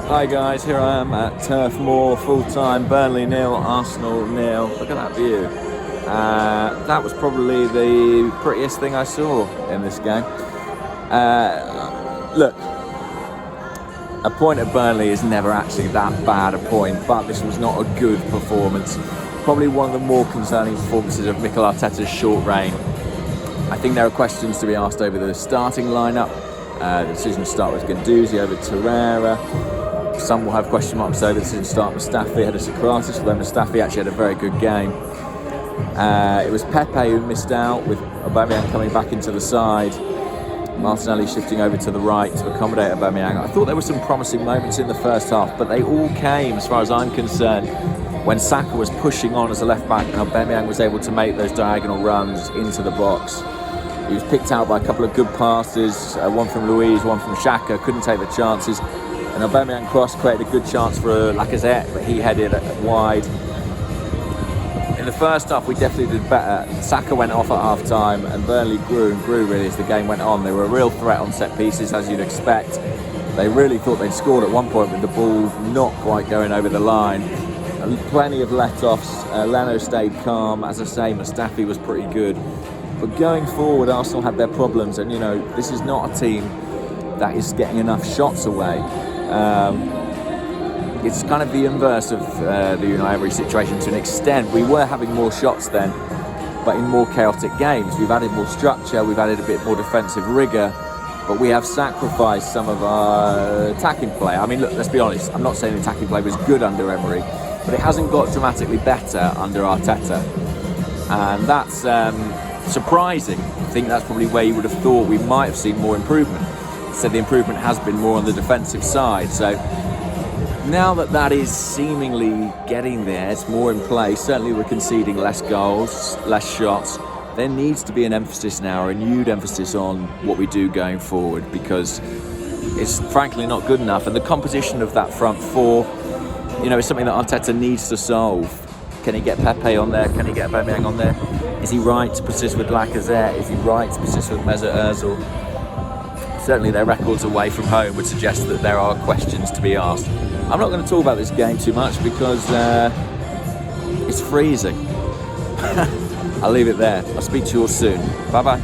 Hi guys, here I am at Turf Moor, full-time, Burnley 0, Arsenal 0. Look at that view. That was probably the prettiest thing I saw in this game. Look, a point at Burnley is never actually that bad a point, but this was not a good performance. Probably one of the more concerning performances of Mikel Arteta's short reign. I think there are questions to be asked over the starting lineup. The decision to start with Guendouzi over Torreira. Some will have question marks over the decision to start Mustafi ahead of Socrates, although Mustafi actually had a very good game. It was Pepe who missed out, with Aubameyang coming back into the side. Martinelli shifting over to the right to accommodate Aubameyang. I thought there were some promising moments in the first half, but they all came, as far as I'm concerned, when Saka was pushing on as a left-back and Aubameyang was able to make those diagonal runs into the box. He was picked out by a couple of good passes, one from Luiz, one from Xhaka, couldn't take the chances. And Aubameyang cross created a good chance for Lacazette, but he headed wide. In the first half, we definitely did better. Saka went off at half-time, and Burnley grew and grew really as the game went on. They were a real threat on set pieces, as you'd expect. They really thought they'd scored at one point with the ball not quite going over the line. And plenty of let-offs. Leno stayed calm. As I say, Mustafi was pretty good. But going forward, Arsenal had their problems, and this is not a team that is getting enough shots away. It's kind of the inverse of the Unai Emery situation to an extent. We were having more shots then, but in more chaotic games. We've added more structure, we've added a bit more defensive rigour, but we have sacrificed some of our attacking play. I mean, look, let's be honest, I'm not saying the attacking play was good under Emery, but it hasn't got dramatically better under Arteta. And that's surprising. I think that's probably where you would have thought we might have seen more improvement. So the improvement has been more on the defensive side. So now that is seemingly getting there, it's more in place. Certainly we're conceding less goals, less shots. There needs to be an emphasis now, a renewed emphasis on what we do going forward, because it's frankly not good enough. And the composition of that front four, is something that Arteta needs to solve. Can he get Pepe on there? Can he get Aubameyang on there? Is he right to persist with Lacazette? Is he right to persist with Mesut Ozil? Certainly their records away from home would suggest that there are questions to be asked. I'm not going to talk about this game too much because it's freezing. I'll leave it there. I'll speak to you all soon. Bye-bye.